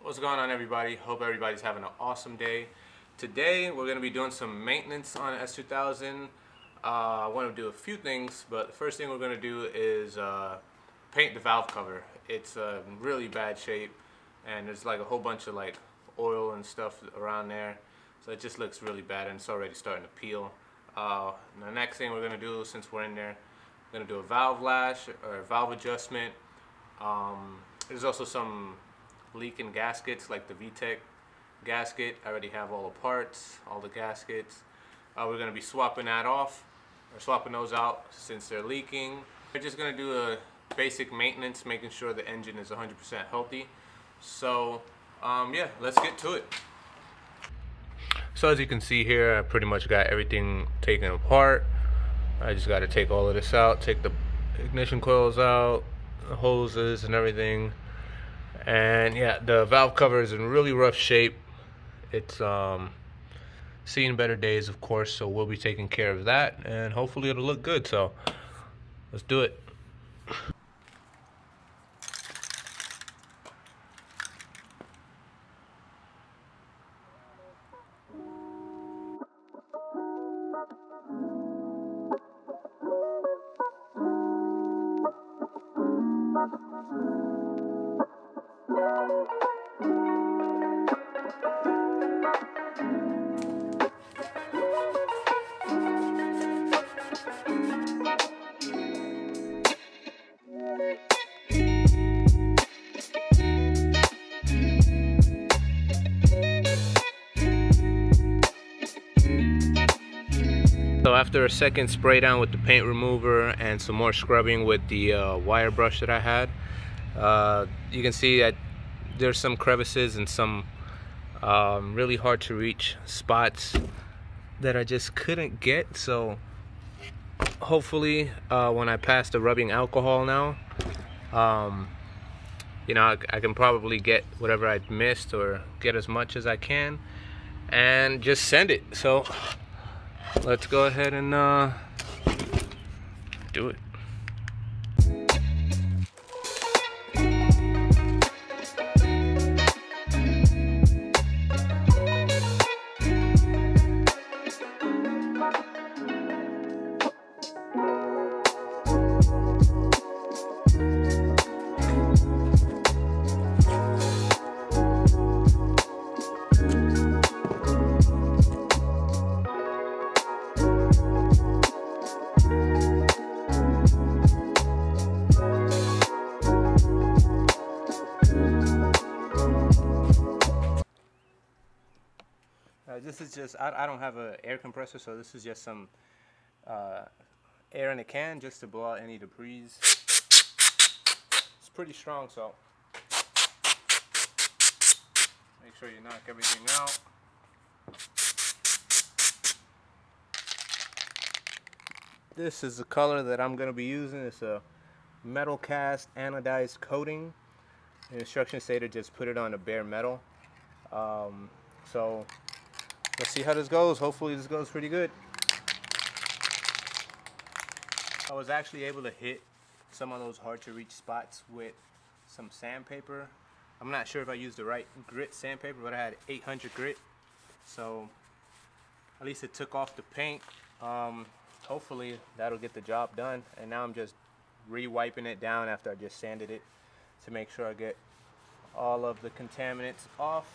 What's going on, everybody? Hope everybody's having an awesome day. Today we're going to be doing some maintenance on S2000. I want to do a few things, but the first thing we're going to do is paint the valve cover. It's in really bad shape, and there's like a whole bunch of like oil and stuff around there, so it just looks really bad, and it's already starting to peel. The next thing we're going to do, since we're in there, we're going to do a valve lash or valve adjustment. There's also some leaking gaskets, like the VTEC gasket. I already have all the parts, all the gaskets. We're going to be swapping that off, or swapping those out since they're leaking. We're just going to do a basic maintenance, making sure the engine is 100% healthy. So yeah, let's get to it. So as you can see here, I pretty much got everything taken apart. I just got to take all of this out, take the ignition coils out, the hoses and everything. And yeah, the valve cover is in really rough shape. It's seen better days, of course, so we'll be taking care of that, and hopefully it'll look good. So let's do it. So after a second spray down with the paint remover and some more scrubbing with the wire brush that I had, you can see that there's some crevices and some really hard to reach spots that I just couldn't get. So hopefully when I pass the rubbing alcohol now, you know, I can probably get whatever I missed, or get as much as I can, and just send it. So let's go ahead and do it. This is just, I don't have an air compressor, so this is just some air in a can just to blow out any debris. It's pretty strong, so make sure you knock everything out. This is the color that I'm going to be using. It's a metal cast anodized coating. The instructions say to just put it on a bare metal. So let's see how this goes. Hopefully this goes pretty good. I was actually able to hit some of those hard to reach spots with some sandpaper. I'm not sure if I used the right grit sandpaper, but I had 800 grit. So at least it took off the paint. Hopefully that'll get the job done. And now I'm just re-wiping it down after I just sanded it to make sure I get all of the contaminants off.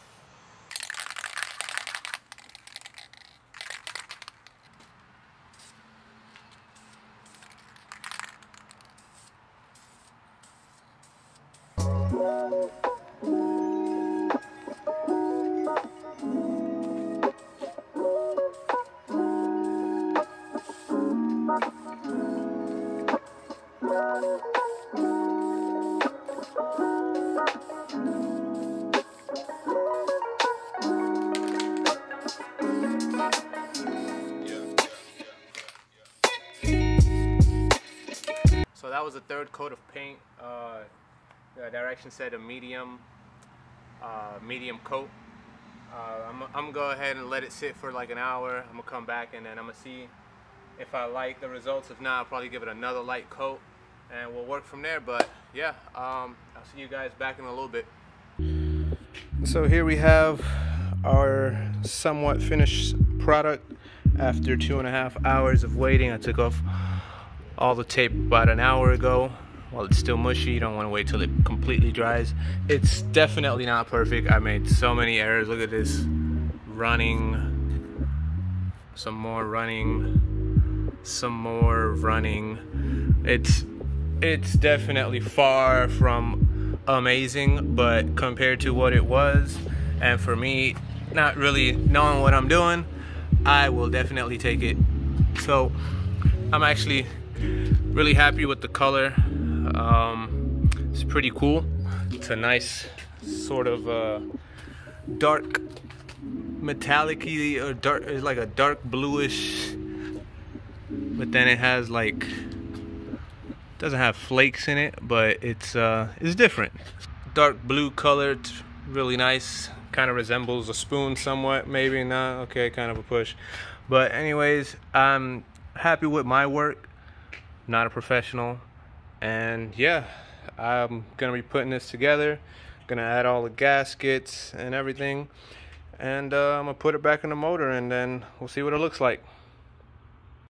So that was the third coat of paint. The direction said a medium coat. I'm gonna go ahead and let it sit for like an hour. I'm gonna come back and then I'm gonna see if I like the results. If not, I'll probably give it another light coat and we'll work from there. But yeah, I'll see you guys back in a little bit. So here we have our somewhat finished product after 2.5 hours of waiting. I took off all the tape about an hour ago. While it's still mushy, you don't want to wait till it completely dries. It's definitely not perfect. I made so many errors. Look at this. Running, some more running, some more running. It's definitely far from amazing, but compared to what it was, and for me not really knowing what I'm doing, I will definitely take it. So I'm actually really happy with the color. It's pretty cool. It's a nice sort of dark metallic-y, or dark, it's like a dark bluish, but then it has like, doesn't have flakes in it, but it's different. Dark blue color. It's really nice. Kind of resembles a spoon somewhat, maybe not. Okay, kind of a push. But anyways, I'm happy with my work. Not a professional. And yeah, I'm gonna be putting this together. Gonna add all the gaskets and everything. And I'm gonna put it back in the motor, and then we'll see what it looks like.